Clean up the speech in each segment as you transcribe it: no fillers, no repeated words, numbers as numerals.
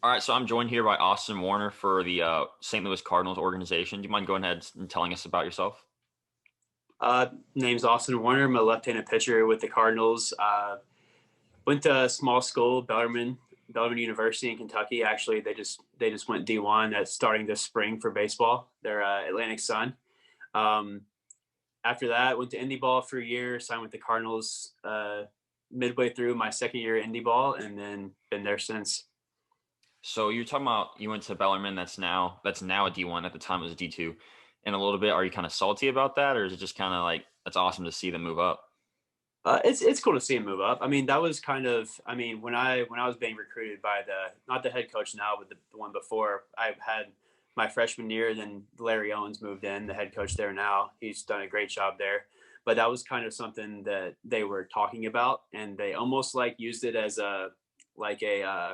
All right, so I'm joined here by Austin Warner for the St. Louis Cardinals organization. Do you mind going ahead and telling us about yourself? Name's Austin Warner. I'm a left-handed pitcher with the Cardinals. Went to a small school, Bellarmine University in Kentucky. Actually, they just went D1 that's starting this spring for baseball. They're Atlantic Sun. After that, went to Indyball for a year, signed with the Cardinals midway through my second year at Indyball, and then been there since. So you're talking about you went to Bellarmine. That's now a D1. At the time, it was a D2. And a little bit, are you kind of salty about that, or is it just kind of like that's awesome to see them move up? It's cool to see him move up. I mean, that was kind of, when I was being recruited by not the head coach now, but the one before, I had my freshman year, then Larry Owens moved in, the head coach there now. He's done a great job there. But that was kind of something that they were talking about, and they almost like used it as a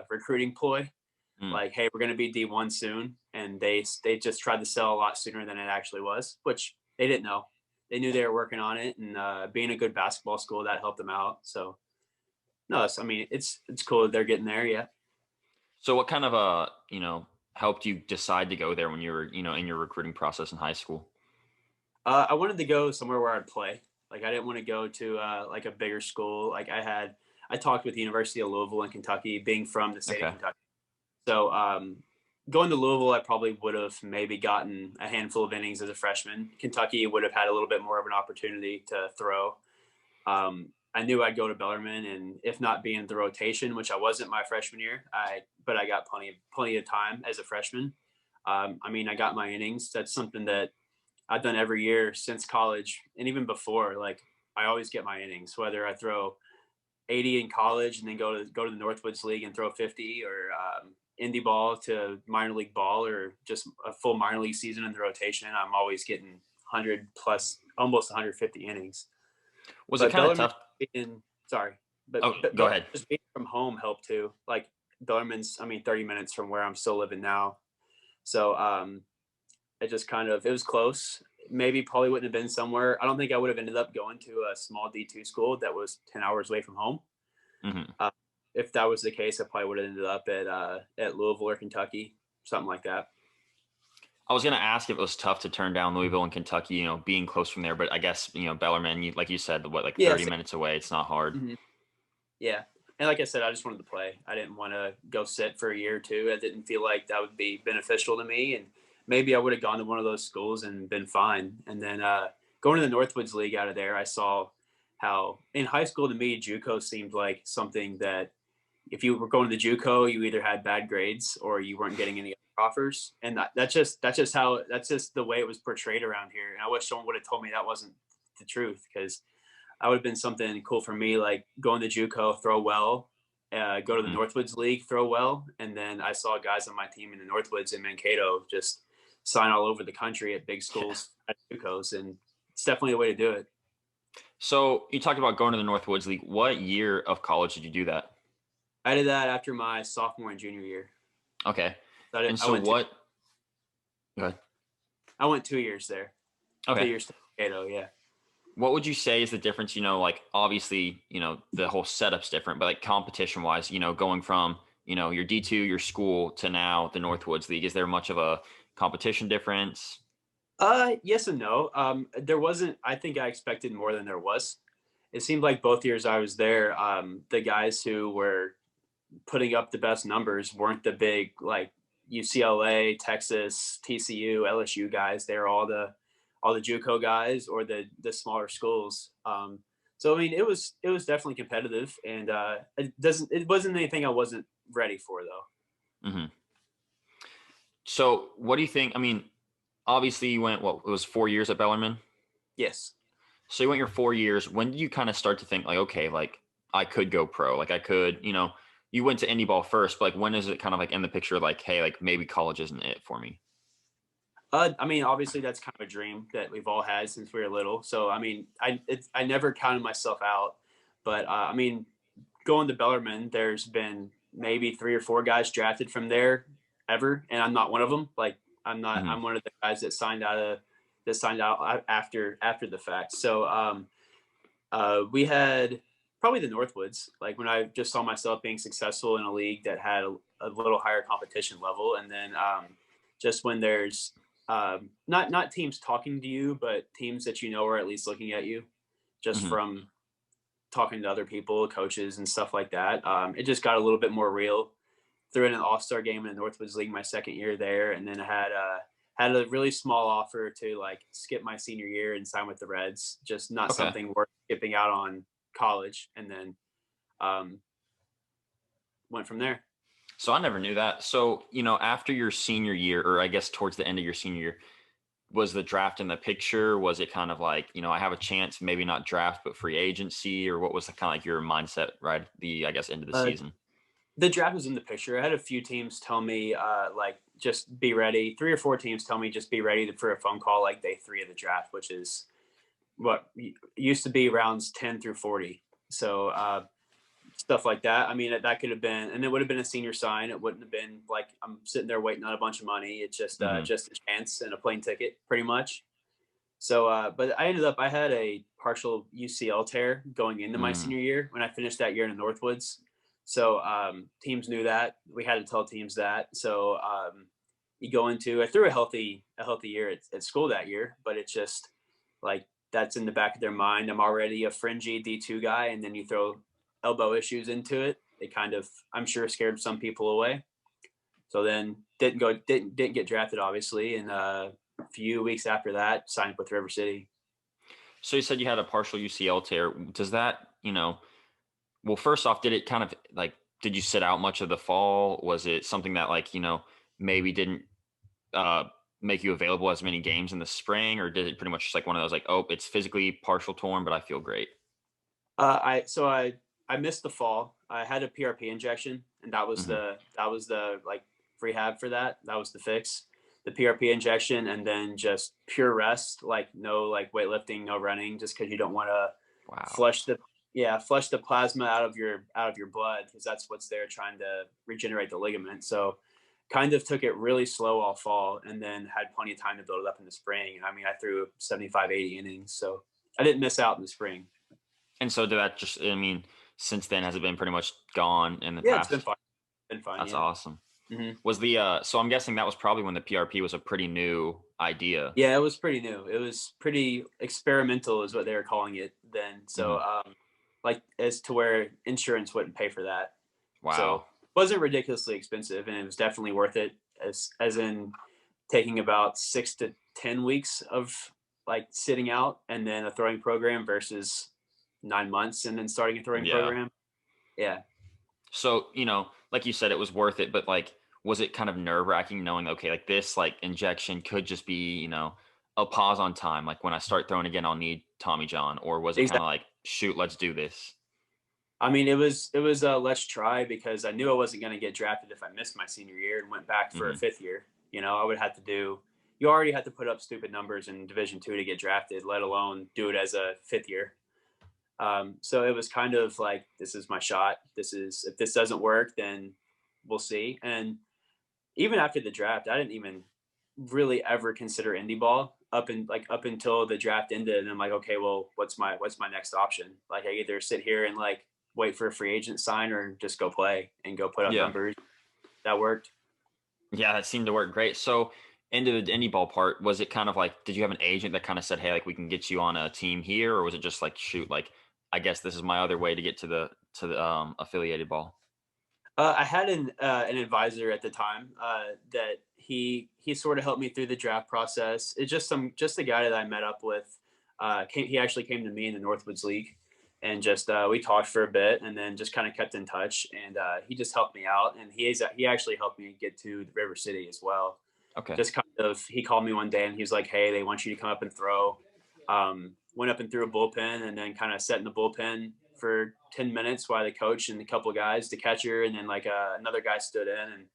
recruiting ploy. Like, hey, we're going to be D1 soon. And they just tried to sell a lot sooner than it actually was, which they didn't know. They knew they were working on it, and being a good basketball school, that helped them out. So, no, it's cool that they're getting there. Yeah. So what kind of helped you decide to go there when you were in your recruiting process in high school? I wanted to go somewhere where I'd play. Like, I didn't want to go to like a bigger school. Like, I talked with the University of Louisville and Kentucky, being from the state of Kentucky. So going to Louisville, I probably would have maybe gotten a handful of innings as a freshman. Kentucky would have had a little bit more of an opportunity to throw. I knew I'd go to Bellarmine, and if not be in the rotation, which I wasn't my freshman year, but I got plenty of time as a freshman. I got my innings. That's something that I've done every year since college, and even before. Like, I always get my innings, whether I throw 80 in college and then go to the Northwoods League and throw 50, or Indyball to minor league ball, or just a full minor league season in the rotation. I'm always getting 100 plus, almost 150 innings. Was it kind of tough? Go ahead. Just being from home helped too. Like, Bellarmine's, 30 minutes from where I'm still living now. So it was close. Maybe probably wouldn't have been somewhere. I don't think I would have ended up going to a small D2 school that was 10 hours away from home. Mm-hmm. If that was the case, I probably would have ended up at Louisville or Kentucky, something like that. I was going to ask if it was tough to turn down Louisville and Kentucky, being close from there, but I guess, Bellarmine, like you said, 30 minutes away, it's not hard. Mm-hmm. Yeah. And like I said, I just wanted to play. I didn't want to go sit for a year or two. I didn't feel like that would be beneficial to me. And maybe I would have gone to one of those schools and been fine. And then going to the Northwoods League out of there, I saw how in high school, to me, JUCO seemed like something that if you were going to the JUCO, you either had bad grades or you weren't getting any offers. And that's just the way it was portrayed around here. And I wish someone would have told me that wasn't the truth, because that would have been something cool for me, like going to JUCO, throw well, go to the Northwoods League, throw well. And then I saw guys on my team in the Northwoods and Mankato just sign all over the country at big schools at JUCOs. And it's definitely a way to do it. So you talked about going to the Northwoods League. What year of college did you do that? I did that after my sophomore and junior year. Okay. Go ahead. I went 2 years there. Okay. 2 years to Mankato, yeah. What would you say is the difference, obviously, the whole setup's different, but like competition wise, going from, your D2, your school to now the Northwoods League, is there much of a competition difference? Yes and no. There wasn't. I think I expected more than there was. It seemed like both years I was there, the guys who were putting up the best numbers weren't the big, like, UCLA, Texas, TCU, LSU guys. They're all the JUCO guys or the smaller schools. So it was definitely competitive, and it wasn't anything I wasn't ready for, though. Mm-hmm. So what do you think? Obviously you went, it was 4 years at Bellarmine? Yes. So you went your 4 years. When did you kind of start to think like, okay, like I could go pro, like I could, you went to Indyball first, but like when is it kind of like in the picture, like, hey, like maybe college isn't it for me? Obviously that's kind of a dream that we've all had since we were little. So, I never counted myself out, but going to Bellarmine, there's been maybe 3 or 4 guys drafted from there ever, and I'm not one of them. Like, I'm not. Mm-hmm. I'm one of the guys that signed out after the fact. So we had probably the Northwoods. Like when I just saw myself being successful in a league that had a little higher competition level, and then just when there's not teams talking to you, but teams that are at least looking at you, just Mm-hmm. from talking to other people, coaches, and stuff like that. It just got a little bit more real. Threw in an All-Star game in the Northwoods League my second year there, and then I had a really small offer to like skip my senior year and sign with the Reds. Just not Okay. something worth skipping out on college, and then went from there. So I never knew that. So, after your senior year, or I guess towards the end of your senior year, was the draft in the picture? Was it kind of like, I have a chance, maybe not draft, but free agency, or what was the kind of like your mindset right I guess end of the Uh, season? the draft was in the picture. I had a few teams tell me, like, just be ready. 3 or 4 teams tell me just be ready for a phone call like day 3 of the draft, which is what used to be rounds 10 through 40. So stuff like that. I mean, that could have been, and it would have been a senior sign. It wouldn't have been like I'm sitting there waiting on a bunch of money. It's just Mm-hmm. just a chance and a plane ticket, pretty much. So, but I had a partial UCL tear going into my senior year when I finished that year in the Northwoods. So teams knew that. We had to tell teams that. So you go into, I threw a healthy year at school that year, but it's just like that's in the back of their mind. I'm already a fringy D2 guy, and then you throw elbow issues into it. It kind of, I'm sure, scared some people away. So then didn't get drafted, obviously, and a few weeks after that, signed with River City. So you said you had a partial UCL tear. Does that, well, first off, did it kind of like, did you sit out much of the fall? Was it something that like, maybe didn't uh, make you available as many games in the spring, or did it pretty much just like one of those like, oh, it's physically partial torn, but I feel great? I missed the fall. I had a PRP injection, and that was Mm-hmm. the like rehab for that. That was the fix. The PRP injection, and then just pure rest, like no like weightlifting, no running, just because you don't want to Wow. flush the plasma out of your blood, because that's what's there trying to regenerate the ligament. So kind of took it really slow all fall, and then had plenty of time to build it up in the spring. I mean, I threw 75, 80 innings, so I didn't miss out in the spring. And so did that just, since then, has it been pretty much gone in the Yeah, it's past? been fun. That's Yeah. awesome. Mm-hmm. Was the, so I'm guessing that was probably when the PRP was a pretty new idea. Yeah, it was pretty new. It was pretty experimental, is what they were calling it then. So, like as to where insurance wouldn't pay for that. Wow. So it wasn't ridiculously expensive, and it was definitely worth it. As in taking about 6 to 10 weeks of like sitting out and then a throwing program versus 9 months and then starting a throwing program. Yeah. So, like you said, it was worth it, but like, was it kind of nerve wracking knowing, okay, like this like injection could just be, a pause on time. Like when I start throwing again, I'll need Tommy John, or was it kind of Exactly. like, shoot, let's do this? I mean, it was let's try, because I knew I wasn't going to get drafted if I missed my senior year and went back for a 5th year. I would have to do, you already had to put up stupid numbers in Division II to get drafted, let alone do it as a 5th year. So it was kind of like, this is my shot. If this doesn't work, then we'll see. And even after the draft, I didn't even really ever consider Indyball up until the draft ended. And I'm like, okay, well, what's my next option? Like, I either sit here and like wait for a free agent sign, or just go play and go put up numbers. That worked. Yeah, that seemed to work great. So into the Indyball part, was it kind of like, did you have an agent that kind of said, hey, like we can get you on a team here, or was it just like, shoot, like I guess this is my other way to get to the affiliated ball? I had an advisor at the time that he sort of helped me through the draft process. It's just a guy that I met up with. He actually came to me in the Northwoods League, and just we talked for a bit, and then just kind of kept in touch. And he just helped me out, and he actually helped me get to the River City as well. Okay. Just kind of, he called me one day and he was like, "Hey, they want you to come up and throw." Went up and threw a bullpen, and then kind of sat in the bullpen for 10 minutes while the coach and a couple of guys, the catcher, and then like another guy stood in, and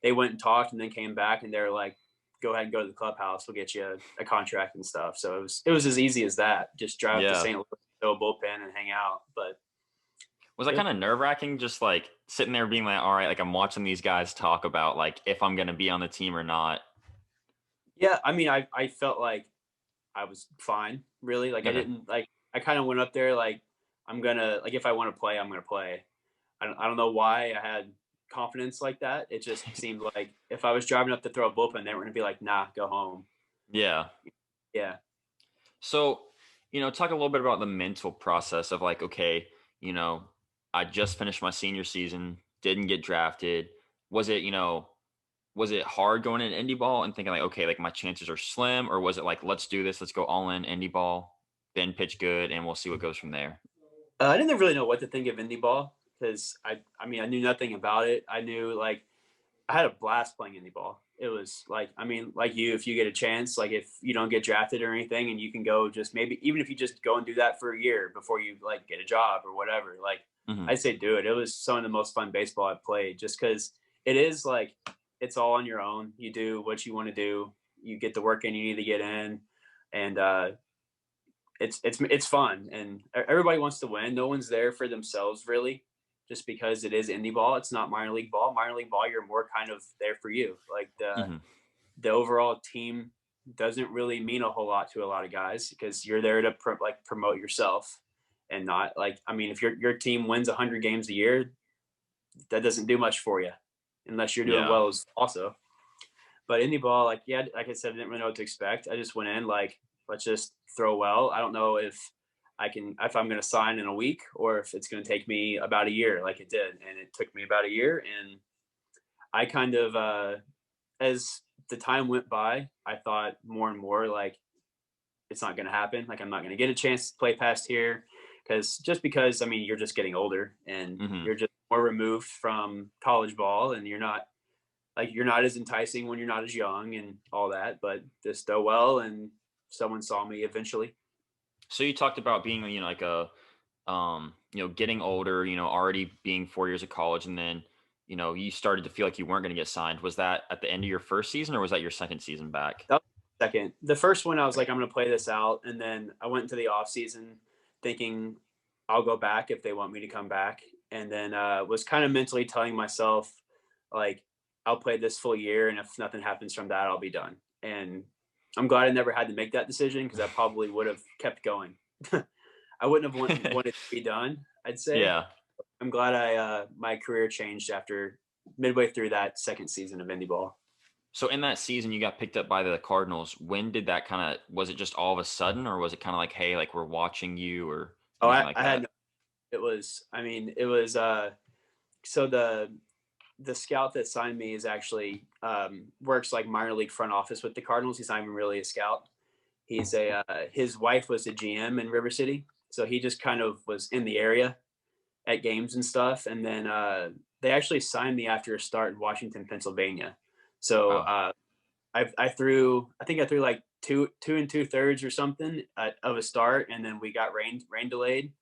they went and talked, and then came back, and they were like, "Go ahead and go to the clubhouse. We'll get you a contract and stuff." So it was as easy as that. Just drive to St. Louis, throw a bullpen, and hang out. But was that kind of nerve wracking? Just like sitting there being like, all right, like I'm watching these guys talk about like if I'm going to be on the team or not. Yeah. I mean, I felt like I was fine, really. Like, Okay. I didn't like, I kind of went up there like, I'm gonna like if I want to play, I'm gonna play. I don't know why I had confidence like that. It just seemed like if I was driving up to throw a bullpen, they were gonna be like, nah, go home. Yeah. Yeah. So, talk a little bit about the mental process of like, okay, I just finished my senior season, didn't get drafted. Was it, was it hard going in indie ball and thinking like, okay, like my chances are slim, or was it like, let's do this, let's go all in indie ball, then pitch good, and we'll see what goes from there? I didn't really know what to think of indie ball because I mean, I knew nothing about it. I knew like I had a blast playing indie ball. It was like, I mean, like you, if you get a chance, like if you don't get drafted or anything and you can go just maybe, even if you just go and do that for a year before you like get a job or whatever, like Hmm. I'd say do it. It was some of the most fun baseball I've played just because it is like, it's all on your own. You do what you want to do. You get the work in you need to get in. And it's fun and everybody wants to win. No one's there for themselves really, just because it is indie ball. It's not minor league ball. Minor league ball, you're more kind of there for you. Like Hmm. the overall team doesn't really mean a whole lot to a lot of guys because you're there to promote yourself and not like I mean if your team wins 100 games a year, that doesn't do much for you unless you're doing Yeah. well as also. But indie ball, like yeah, like I said, I didn't really know what to expect. I just went in like, let's just throw well. I don't know if I'm going to sign in a week or if it's going to take me about a year, like it did, and it took me about a year. And I kind of, as the time went by, I thought more and more like it's not going to happen. Like I'm not going to get a chance to play past here because I mean you're just getting older and Hmm. you're just more removed from college ball, and you're not as enticing when you're not as young and all that, but just do well. And someone saw me eventually. So you talked about being, like getting older, already being 4 years of college, and then, you started to feel like you weren't going to get signed. Was that at the end of your first season, or was that your second season back? That was the second. The first one, I was Okay. like, I'm going to play this out. And then I went into the off season thinking I'll go back if they want me to come back. And then was kind of mentally telling myself, like, I'll play this full year. And if nothing happens from that, I'll be done. And I'm glad I never had to make that decision because I probably would have kept going. I wouldn't have wanted to be done, I'd say. Yeah. I'm glad my career changed after midway through that second season of indie ball. So in that season, you got picked up by the Cardinals. When did that was it just all of a sudden, or was it kind of like, hey, like we're watching you, or Oh, anything like I had that? no, it was, I mean, it was, so the scout that signed me is actually, works like minor league front office with the Cardinals. He's not even really a scout. His wife was a GM in River City. So he just kind of was in the area at games and stuff. And then, they actually signed me after a start in Washington, Pennsylvania. So, Wow. I think I threw like two and 2/3 or something of a start. And then we got rain delayed.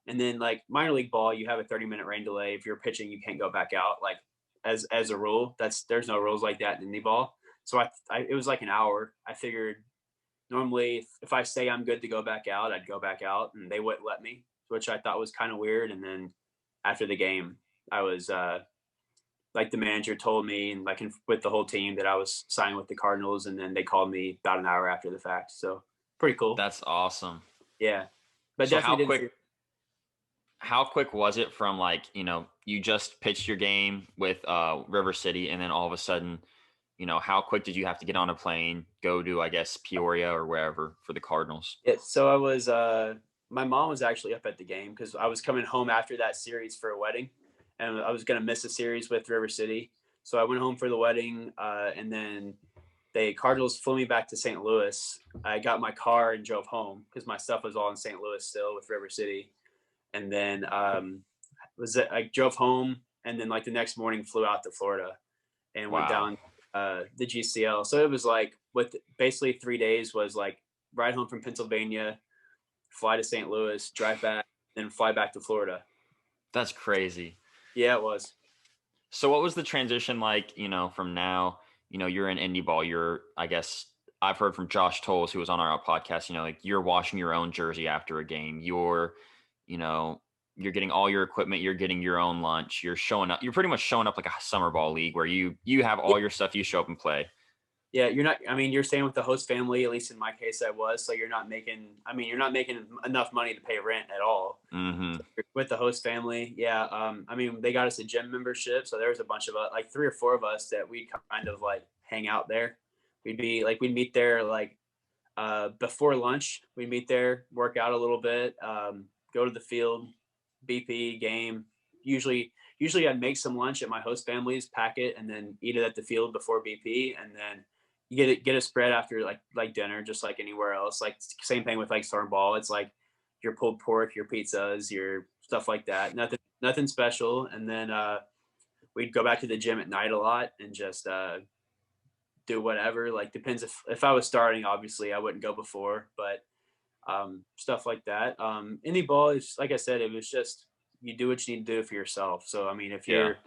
And then like minor league ball, you have a 30-minute rain delay. If you're pitching, you can't go back out. Like as a rule, there's no rules like that in indie ball. So it was like an hour. I figured normally if I say I'm good to go back out, I'd go back out, and they wouldn't let me, which I thought was kind of weird. And then after the game, I was like the manager told me and like with the whole team that I was signing with the Cardinals, and then they called me about an hour after the fact. So pretty cool. That's awesome. Yeah, but So definitely didn't see. how quick was it from like, you just pitched your game with River City, and then all of a sudden, how quick did you have to get on a plane, go to, I guess, Peoria or wherever for the Cardinals? Yeah, so I was my mom was actually up at the game because I was coming home after that series for a wedding, and I was gonna miss a series with River City. So I went home for the wedding, and then the Cardinals flew me back to St. Louis. I got my car and drove home because my stuff was all in St. Louis still with River City. And then I drove home, and then like the next morning flew out to Florida and went Wow. down the GCL. So it was like with basically 3 days was like ride home from Pennsylvania, fly to St. Louis, drive back, then fly back to Florida. That's crazy. Yeah, it was. So what was the transition like, from now, you're in indie ball, I guess I've heard from Josh Tolles, who was on our podcast, like you're washing your own jersey after a game. You know, you're getting all your equipment, you're getting your own lunch, you're showing up, you're pretty much showing up like a summer ball league where you have Yeah, all your stuff, you show up and play. Yeah, you're not. I mean, you're staying with the host family. At least in my case, I was. So you're not making. I mean, you're not making enough money to pay rent at all. Mm-hmm. So you're with the host family, yeah. I mean, they got us a gym membership, so there was a bunch of us, like 3 or 4 of us, that we kind of like hang out there. We'd meet there like before lunch. We'd meet there, work out a little bit, go to the field, BP game. Usually I'd make some lunch at my host family's, pack it, and then eat it at the field before BP, and then you get a spread after like dinner, just like anywhere else. Like same thing with like Stormball. It's like your pulled pork, your pizzas, your stuff like that. Nothing special. And then we'd go back to the gym at night a lot and just do whatever. Like depends if I was starting, obviously I wouldn't go before, but stuff like that. Indyball is, like I said, it was just you do what you need to do for yourself. So I mean, if you're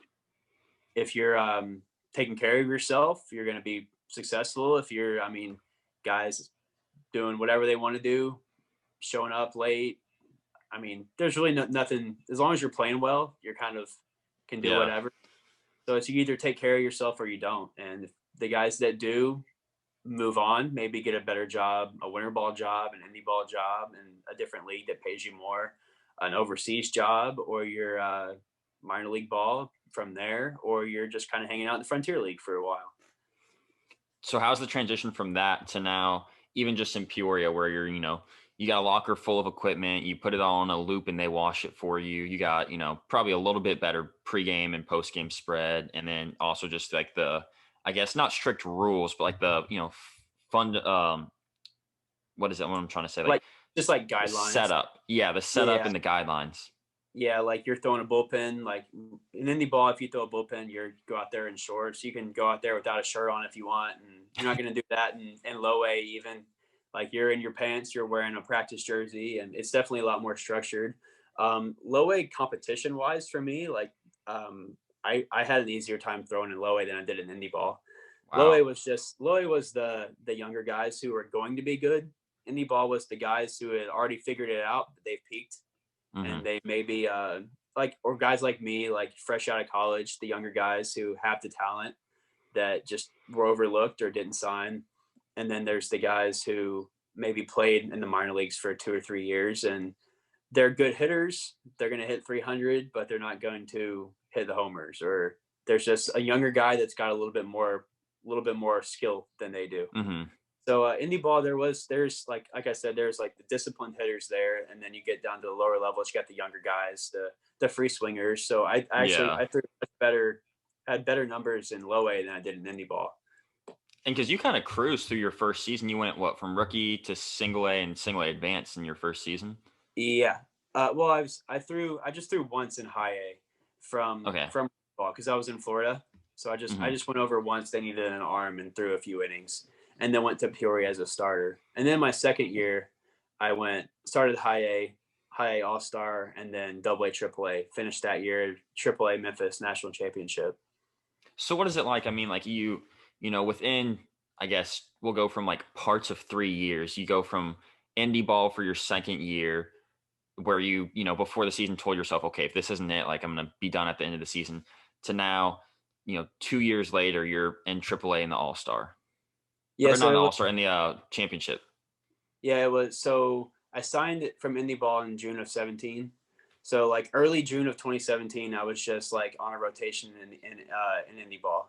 taking care of yourself, you're going to be successful. If you're, I mean, guys doing whatever they want to do, showing up late. I mean, there's really nothing, as long as you're playing well, you're kind of can do whatever. So it's you either take care of yourself or you don't. And the guys that do move on, maybe get a better job, a winter ball job, an indie ball job, and a different league that pays you more, an overseas job, or your minor league ball from there, or you're just kind of hanging out in the Frontier League for a while. So how's the transition from that to now, even just in Peoria, where you're, you got a locker full of equipment, you put it all on a loop and they wash it for you. You got, probably a little bit better pregame and postgame spread. And then also just like I guess not strict rules, but like the, fun, what is that? What I'm trying to say? Like just like guidelines. Setup. Yeah. The setup and the guidelines. Yeah, like you're throwing a bullpen, like in indie ball, if you throw a bullpen, you go out there in shorts. You can go out there without a shirt on if you want, and you're not going to do that in LowA even. Like you're in your pants, you're wearing a practice jersey, and it's definitely a lot more structured. LowA competition-wise for me, like I had an easier time throwing in LowA than I did in indie ball. Wow. LowA was the younger guys who were going to be good. Indie ball was the guys who had already figured it out, but they peaked. Mm-hmm. And they maybe or guys like me, like fresh out of college, the younger guys who have the talent that just were overlooked or didn't sign. And then there's the guys who maybe played in the minor leagues for 2 or 3 years and they're good hitters. They're going to hit 300, but they're not going to hit the homers. Or there's just a younger guy that's got a little bit more skill than they do. Mm-hmm. So indie ball, there's like I said, there's like the disciplined hitters there, and then you get down to the lower levels, you got the younger guys, the free swingers. So I threw had better numbers in LowA than I did in indie ball. And because you kind of cruised through your first season, you went from rookie to SingleA and SingleA advanced in your first season. Yeah. Well, I just threw once in high A from ball because I was in Florida. So I just went over once. They needed an arm and threw a few innings. And then went to Peoria as a starter. And then my second year, I started high A All-Star, and then DoubleA, TripleA. Finished that year, TripleA Memphis National Championship. So what is it like? I mean, like you within, I guess we'll go from like parts of 3 years. You go from indie ball for your second year, where you before the season told yourself, okay, if this isn't it, like I'm going to be done at the end of the season, to now, 2 years later, you're in TripleA in the All-Star. Yeah, so not All-Star, in the championship. Yeah, it was. So I signed it from Indyball in June of 17. So like early June of 2017, I was just like on a rotation in Indyball.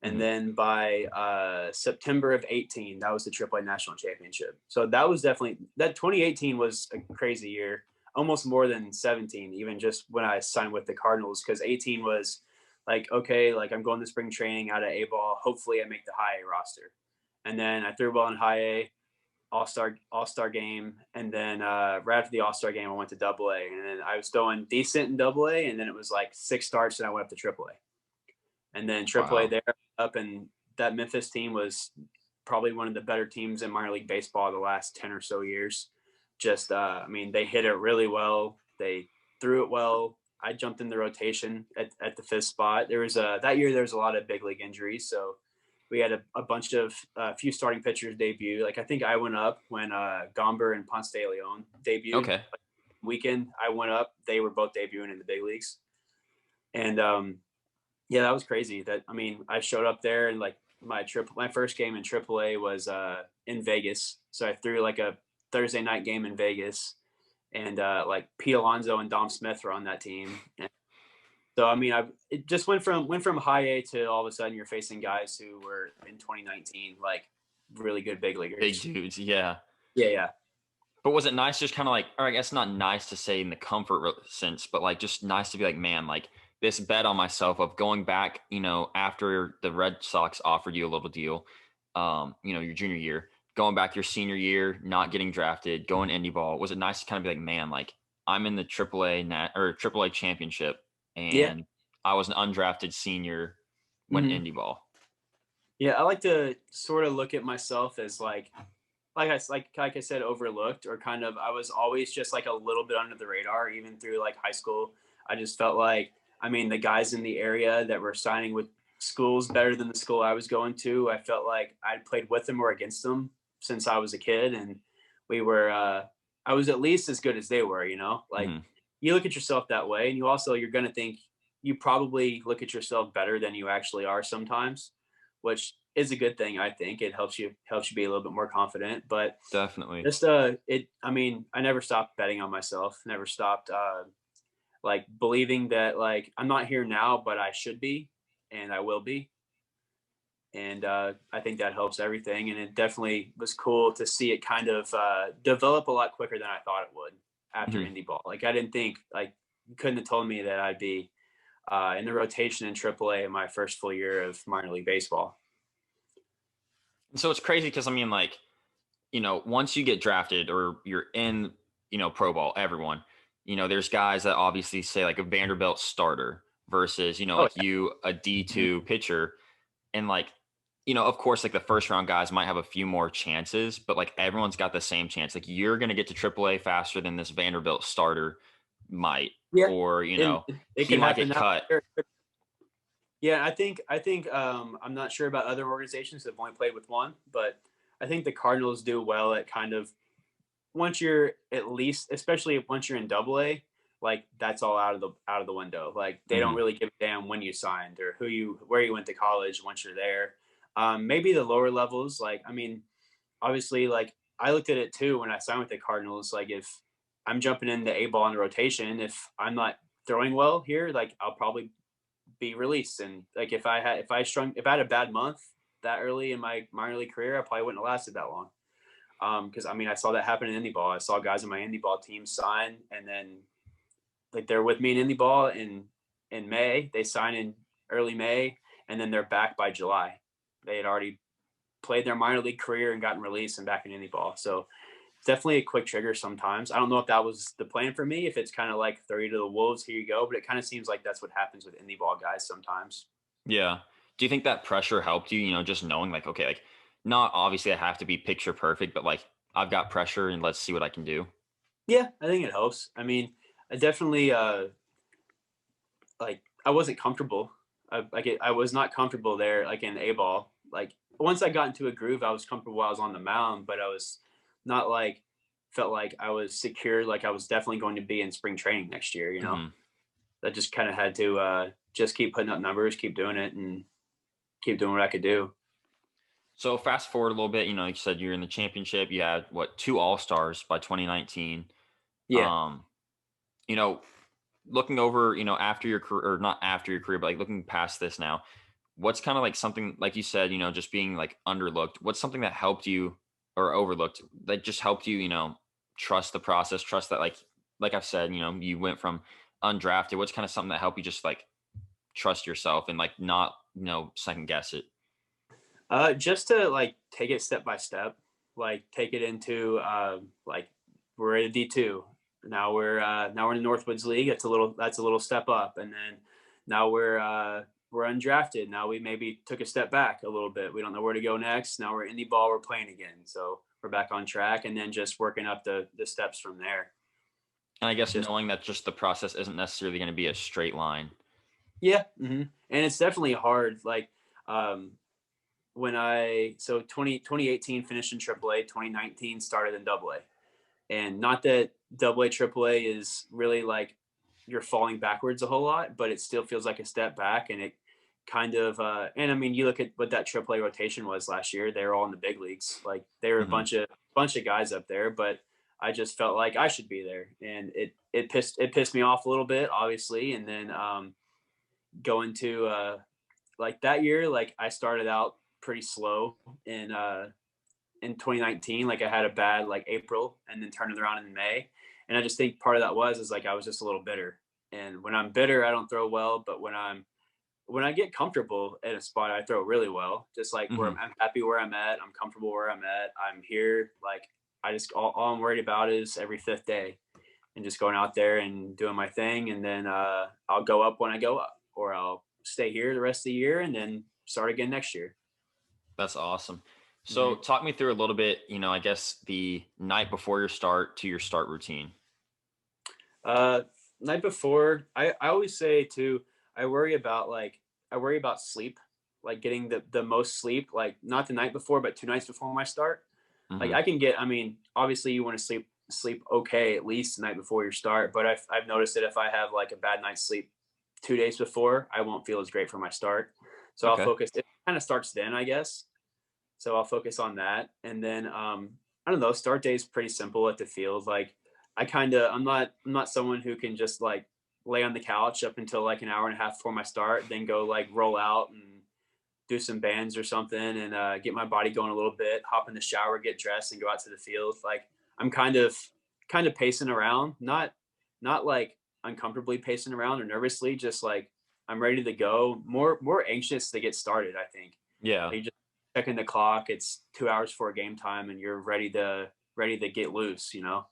And then by September of 18, that was the TripleA National Championship. So that was definitely, that 2018 was a crazy year, almost more than 17, even just when I signed with the Cardinals, because 18 was like, okay, like I'm going to spring training out of A-ball. Hopefully I make the high A roster. And then I threw well in high A, All-Star game. And then right after the All-Star game, I went to DoubleA. And then I was throwing decent in DoubleA. And then it was like 6 starts and I went up to TripleA. And then TripleA there up. And that Memphis team was probably one of the better teams in minor league baseball the last 10 or so years. Just, they hit it really well. They threw it well. I jumped in the rotation at the 5th spot. That year there was a lot of big league injuries. So we had a few starting pitchers debut. Like I think I went up when Gomber and Ponce de Leon debuted. Okay. Like, weekend I went up. They were both debuting in the big leagues. And that was crazy. I showed up there and like my first game in TripleA was in Vegas. So I threw like a Thursday night game in Vegas, and like Pete Alonso and Dom Smith were on that team. And so I mean, it just went from high A to all of a sudden you're facing guys who were in 2019 like really good big leaguers, big dudes. Yeah. Yeah. But was it nice, just kind of like, or I guess not nice to say in the comfort sense, but like just nice to be like, man, like this bet on myself of going back, after the Red Sox offered you a little deal, your junior year, going back your senior year, not getting drafted, going Indyball. Was it nice to kind of be like, man, like I'm in the AAA championship, and I was an undrafted senior when Indyball. Yeah, I like to sort of look at myself as like I said, overlooked, or kind of, I was always just like a little bit under the radar, even through like high school. I just felt like, I mean, the guys in the area that were signing with schools better than the school I was going to, I felt like I'd played with them or against them since I was a kid. And I was at least as good as they were, like you look at yourself that way, and you're going to think you probably look at yourself better than you actually are sometimes, which is a good thing. I think it helps you be a little bit more confident, but definitely just I mean, I never stopped betting on myself, never stopped like believing that like I'm not here now, but I should be, and I will be. And I think that helps everything. And it definitely was cool to see it kind of develop a lot quicker than I thought it would after Indyball. Like I didn't think, like, you couldn't have told me that I'd be in the rotation in AAA in my first full year of minor league baseball. So it's crazy because, I mean, like, once you get drafted or you're in, pro ball, everyone, there's guys that obviously say like a Vanderbilt starter versus, you a D2 pitcher. And like, of course, like the first round guys might have a few more chances, but like everyone's got the same chance. Like you're going to get to AAA faster than this Vanderbilt starter might, or, he might get cut. Yeah, I think I'm not sure about other organizations that have only played with one, but I think the Cardinals do well at kind of, once you're at least, especially once you're in DoubleA, like that's all out of the window. Like they don't really give a damn when you signed or where you went to college once you're there. Maybe the lower levels, like, I mean, obviously, like I looked at it too when I signed with the Cardinals. Like if I'm jumping into A ball in the rotation, if I'm not throwing well here, like I'll probably be released. And like if I had a bad month that early in my minor league career, I probably wouldn't have lasted that long. Because I mean, I saw that happen in Indyball. I saw guys in my Indyball team sign, and then like they're with me in Indyball in May. They sign in early May, and then they're back by July. They had already played their minor league career and gotten released and back in Indyball. So definitely a quick trigger sometimes. I don't know if that was the plan for me, if it's kind of like throw you to the wolves, here you go, but it kind of seems like that's what happens with Indyball guys sometimes. Yeah. Do you think that pressure helped you, just knowing like, okay, like not obviously I have to be picture perfect, but like I've got pressure and let's see what I can do? Yeah, I think it helps. I mean, I definitely like I wasn't comfortable. I was not comfortable there, like in A ball. Like once I got into a groove, I was comfortable while I was on the mound, but I was not like felt like I was secure. Like I was definitely going to be in spring training next year. I just kind of had to just keep putting up numbers, keep doing it, and keep doing what I could do. So fast forward a little bit, like you said, you're in the championship. You had 2 All-Stars by 2019. Yeah. Looking over, after your career, or not after your career, but like looking past this now, what's kind of like something, like you said, just being like underlooked, what's something that helped you, or overlooked, that just helped you, trust the process, trust that like I've said, you went from undrafted. What's kind of something that helped you just like trust yourself and like not, second guess it? Just to like take it step by step, like take it into like we're at a D2. Now we're in the Northwoods League. That's a little step up, and then now we're undrafted. Now we maybe took a step back a little bit. We don't know where to go next. Now we're in the ball. We're playing again, so we're back on track, and then just working up the steps from there. And I guess knowing that just the process isn't necessarily going to be a straight line. Yeah, and it's definitely hard. Like when 2018 finished in AAA, 2019 started in DoubleA. And not that DoubleA, AAA is really like you're falling backwards a whole lot, but it still feels like a step back, and it kind of, and I mean, you look at what that AAA rotation was last year. They were all in the big leagues. Like they were a Hmm. bunch of guys up there, but I just felt like I should be there, and it pissed me off a little bit, obviously. And then going to like that year, like I started out pretty slow in 2019. Like I had a bad like April, and then turned it around in May. And I just think part of that is like I was just a little bitter. And when I'm bitter, I don't throw well. But when I get comfortable at a spot, I throw really well. Just like where Hmm. I'm happy where I'm at. I'm comfortable where I'm at. I'm here. Like I just all I'm worried about is every fifth day, and just going out there and doing my thing. And then I'll go up when I go up, or I'll stay here the rest of the year and then start again next year. That's awesome. So Mm-hmm. talk me through a little bit, I guess the night before your start to your start routine. Uh, Night before, I always say too, I worry about sleep, like getting the most sleep, like not the night before, but 2 nights before my start. Like Hmm. I can get, I mean, obviously you want to sleep okay at least the night before your start, but I've noticed that if I have like a bad night's sleep 2 days before, I won't feel as great for my start. So I'll Okay. focus. It kind of starts then, I guess. So I'll focus on that, and then I don't know. Start day is pretty simple at the field. Like I'm not someone who can just like lay on the couch up until like an hour and a half before my start, then go like roll out and do some bands or something, and get my body going a little bit, hop in the shower, get dressed, and go out to the field. Like I'm kind of pacing around, not like uncomfortably pacing around or nervously, just like I'm ready to go. More anxious to get started, I think. Yeah. Like just checking the clock. It's 2 hours before game time, and you're ready to get loose. So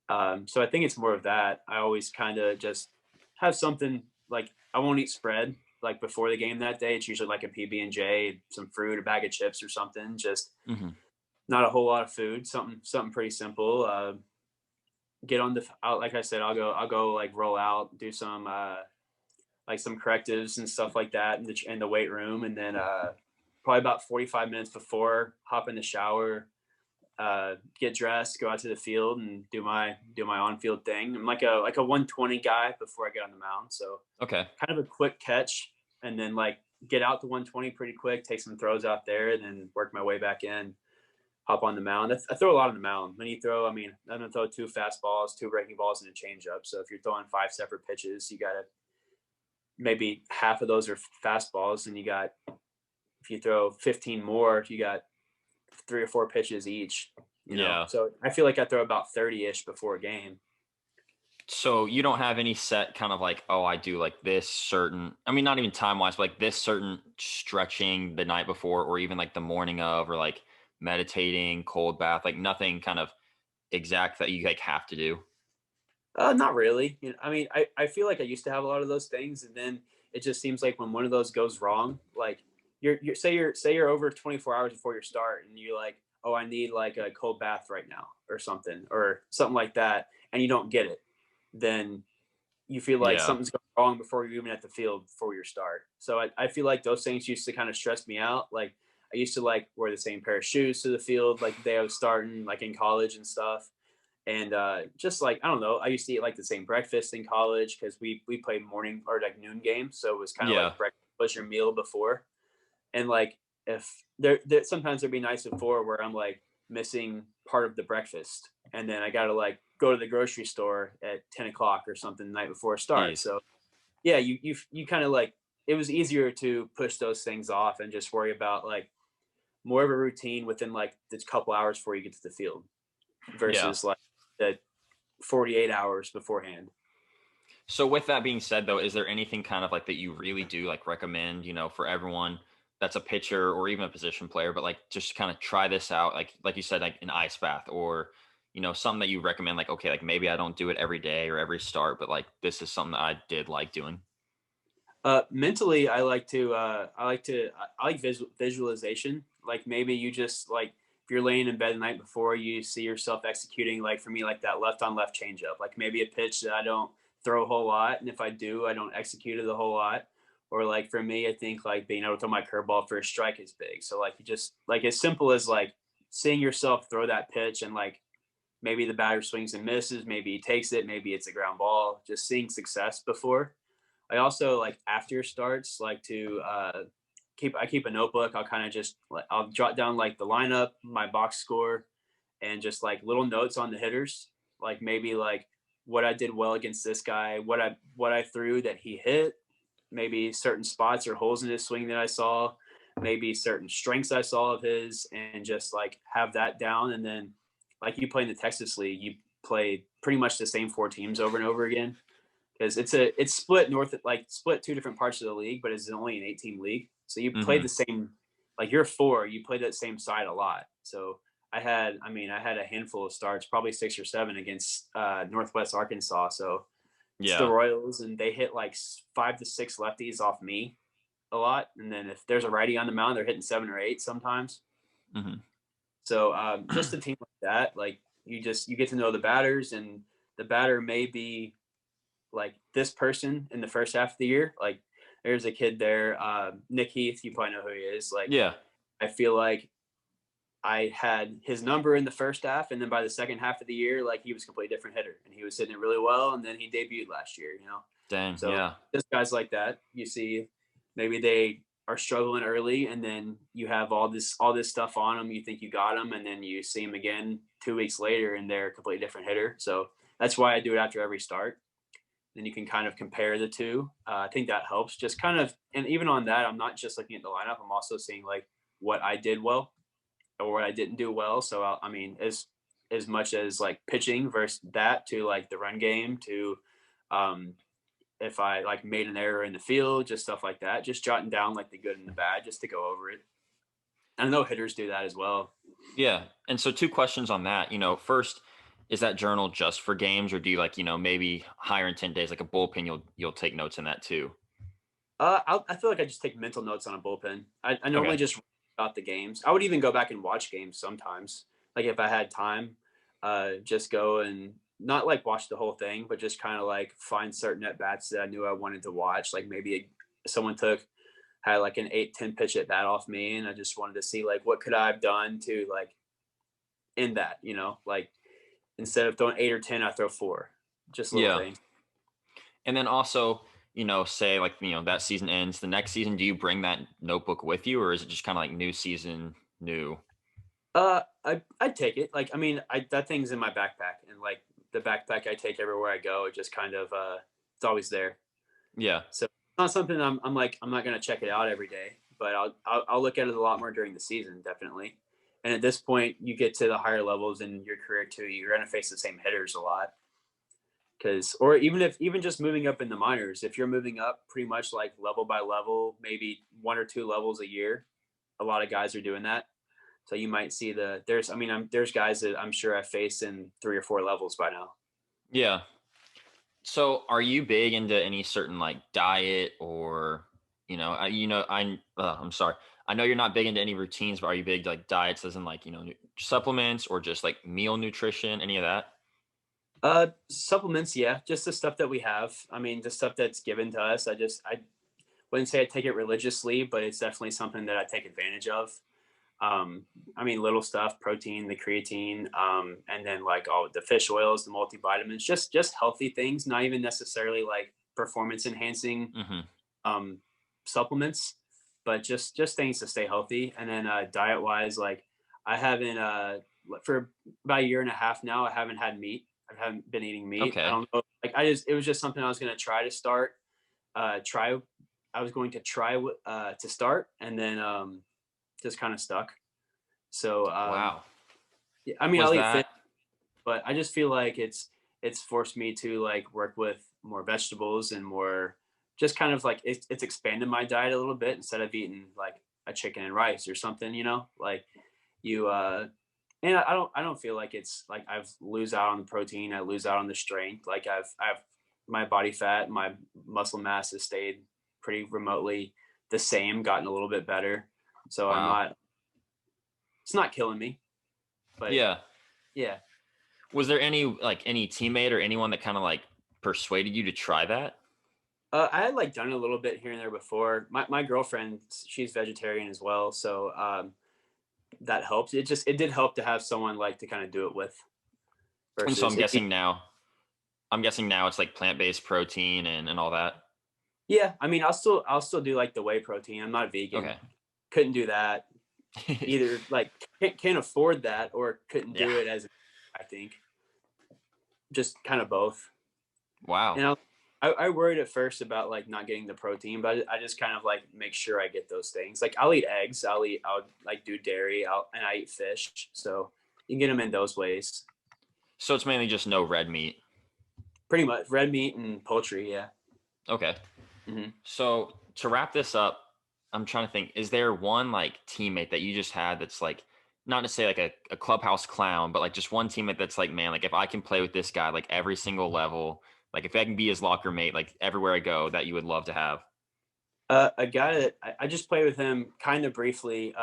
I think it's more of that. I always kind of just have something like I won't eat spread like before the game that day. It's usually like a PB&J, some fruit, a bag of chips or something. Just Hmm. not a whole lot of food. Something pretty simple. Get on like I said, I'll go like roll out, do some like some correctives and stuff like that in the weight room, and then probably about 45 minutes before, hop in the shower, get dressed, go out to the field, and do my on field thing. I'm like a 120 guy before I get on the mound, so Okay. kind of a quick catch, and then like get out to 120 pretty quick, take some throws out there, and then work my way back in. Hop on the mound. I throw a lot on the mound. When you throw, I mean, I'm gonna throw 2 fastballs, 2 breaking balls, and a changeup. So if you're throwing 5 separate pitches, you gotta maybe half of those are fastballs, and if you throw 15 more, you got 3 or 4 pitches each. Yeah. So I feel like I throw about 30-ish before a game. So you don't have any set kind of like, oh, I do like this certain, I mean, not even time wise, but like this certain stretching the night before, or even like the morning of, or like meditating, cold bath, like nothing kind of exact that you like have to do. Not really. I mean, I feel like I used to have a lot of those things, and then it just seems like when one of those goes wrong, like you're over 24 hours before your start, and you're like, oh, I need like a cold bath right now, or something like that, and you don't get it, then you feel like Yeah. something's going wrong before you're even at the field before your start. So I feel like those things used to kind of stress me out. Like I used to like wear the same pair of shoes to the field like the day I was starting, like in college and stuff. And just like I don't know, I used to eat like the same breakfast in college because we played morning or like noon games, so it was kind of Yeah. like breakfast was your meal before. And like if there sometimes there'd be nights before where I'm like missing part of the breakfast, and then I gotta like go to the grocery store at 10 o'clock or something the night before it starts. Jeez. So yeah, you kind of like it was easier to push those things off and just worry about like more of a routine within like this couple hours before you get to the field Yeah. versus like the 48 hours beforehand. So with that being said though, is there anything kind of like that you really do like recommend, for everyone that's a pitcher or even a position player, but like just kind of try this out, like you said, like an ice bath, or something that you recommend, like, okay, like maybe I don't do it every day or every start, but like this is something that I did like doing. Mentally, I like visualization. Like maybe you just like if you're laying in bed the night before, you see yourself executing like for me like that left on left changeup, like maybe a pitch that I don't throw a whole lot, and if I do, I don't execute it a whole lot. Or like for me, I think like being able to throw my curveball for a strike is big. So like you just like as simple as like seeing yourself throw that pitch, and like maybe the batter swings and misses, maybe he takes it, maybe it's a ground ball. Just seeing success before. I also like after starts like to keep a notebook. I'll kind of just I'll jot down like the lineup, my box score, and just like little notes on the hitters, like maybe like what I did well against this guy, what I threw that he hit, maybe certain spots or holes in his swing that I saw, maybe certain strengths I saw of his, and just like have that down. And then like you play in the Texas League, you play pretty much the same 4 teams over and over again, because it's split split 2 different parts of the league, but it's only an 8-team league. So you play the same, like you're 4, you play that same side a lot. So I had a handful of starts, probably 6 or 7 against Northwest Arkansas. So it's the Royals, and they hit like 5 to 6 lefties off me a lot. And then if there's a righty on the mound, they're hitting 7 or 8 sometimes. So just a team like that, like you get to know the batters, and the batter may be like this person in the first half of the year. Like there's a kid there, Nick Heath, you probably know who he is. Like, I feel like I had his number in the first half, and then by the second half of the year, like he was a completely different hitter, and he was hitting it really well. And then he debuted last year, So just guys like that, you see, maybe they are struggling early, and then you have all this stuff on them. You think you got them, and then you see them again 2 weeks later, and they're a completely different hitter. So that's why I do it after every start. Then you can kind of compare the two. I think that helps. Just kind of, and even on that, I'm not just looking at the lineup. I'm also seeing like what I did well or what I didn't do well. So as much as like pitching versus that, to like the run game, to if I like made an error in the field, just stuff like that, just jotting down like the good and the bad, just to go over it. I know hitters do that as well. Yeah. And so 2 questions on that. First, is that journal just for games, or do you like, maybe higher intent days, like a bullpen, you'll take notes in that too? I feel like I just take mental notes on a bullpen. I normally just write about the games. I would even go back and watch games sometimes. Like if I had time, just go and not like watch the whole thing, but just kind of like find certain at bats that I knew I wanted to watch. Like maybe someone had like an 8-10 pitch at bat off me, and I just wanted to see like what could I have done to like end that, like instead of throwing 8 or 10, I throw 4. Just little things. And then also, say like, that season ends, the next season, do you bring that notebook with you, or is it just kind of like new season, new? I'd take it. Like, that thing's in my backpack, and like the backpack I take everywhere I go. It just kind of, it's always there. Yeah. So it's not something I'm not going to check it out every day, but I'll look at it a lot more during the season, definitely. And at this point, you get to the higher levels in your career too, you're going to face the same hitters a lot. Or even just moving up in the minors, if you're moving up pretty much like level by level, maybe 1 or 2 levels a year, a lot of guys are doing that. So you might see there's guys that I'm sure I faced in 3 or 4 levels by now. Yeah. So are you big into any certain like diet, or, I'm sorry. I know you're not big into any routines, but are you big to like diets as in like, supplements, or just like meal nutrition, any of that? Supplements, yeah, just the stuff that we have. The stuff that's given to us. I wouldn't say I take it religiously, but it's definitely something that I take advantage of. Little stuff, protein, the creatine, and then like all the fish oils, the multivitamins, just healthy things, not even necessarily like performance enhancing supplements, but just things to stay healthy. And then diet wise, like I haven't for about 1.5 years now, I haven't had meat. I haven't been eating meat. Okay. I don't know. Like it was just something I was going to try to start. I was going to try to start, and then just kind of stuck. So Wow. I'll eat fish, but I just feel like it's forced me to like work with more vegetables and more, just kind of like it's expanded my diet a little bit, instead of eating like a chicken and rice or something, like you and I don't feel like it's like I've lose out on the protein, I lose out on the strength. Like I've my body fat, my muscle mass has stayed pretty remotely the same, gotten a little bit better. So Wow. it's not killing me, but yeah. Was there any teammate or anyone that kind of like persuaded you to try that? I had like done a little bit here and there before. My girlfriend, she's vegetarian as well, so that helped. It did help to have someone like to kind of do it with. And so I'm guessing now it's like plant-based protein and all that. Yeah, I mean, I'll still do like the whey protein. I'm not a vegan. Okay. Couldn't do that. Either like can't afford that or couldn't Yeah. do it as I think. Just kind of both. Wow. And I worried at first about like not getting the protein, but I just kind of like make sure I get those things. Like I'll eat eggs, I'll like do dairy, and I eat fish. So you can get them in those ways. So it's mainly just no red meat. Pretty much red meat and poultry. Yeah. Okay. Mm-hmm. So to wrap this up, I'm trying to think, is there one like teammate that you just had that's like, not to say like a clubhouse clown, but like just one teammate that's like, man, like if I can play with this guy, like every single level, like if I can be his locker mate, like everywhere I go, that you would love to have? A guy that I just played with him kind of briefly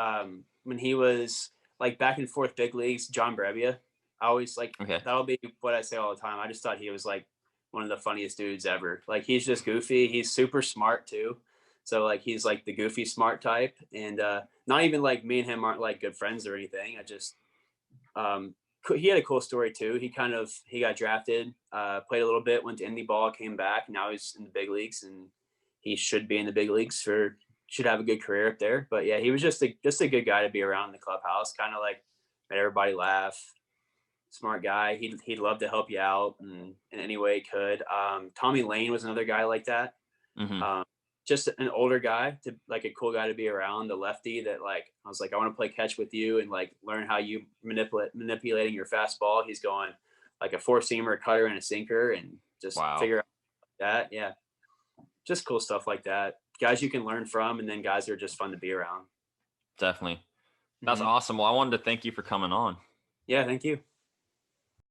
when he was like back and forth big leagues, John Brebbia. I always like Okay. that'll be what I say all the time. I just thought he was like one of the funniest dudes ever. Like he's just goofy. He's super smart too. So like he's like the goofy smart type. And not even like me and him aren't like good friends or anything. I just he had a cool story too. He got drafted, played a little bit, went to Indyball, came back. Now he's in the big leagues and he should be in the big leagues should have a good career up there. But yeah, he was just a good guy to be around in the clubhouse. Kind of like made everybody laugh. Smart guy. He'd love to help you out in any way he could. Tommy Lane was another guy like that. Mm-hmm. Just an older guy to like a cool guy to be around, the lefty that like I was like, I want to play catch with you and like learn how you manipulating your fastball. He's going like a four seamer, a cutter, and a sinker, and just figure out that. Yeah, just cool stuff like that. Guys you can learn from, and then guys that are just fun to be around. Definitely. That's awesome. Well, I wanted to thank you for coming on. Yeah, thank you.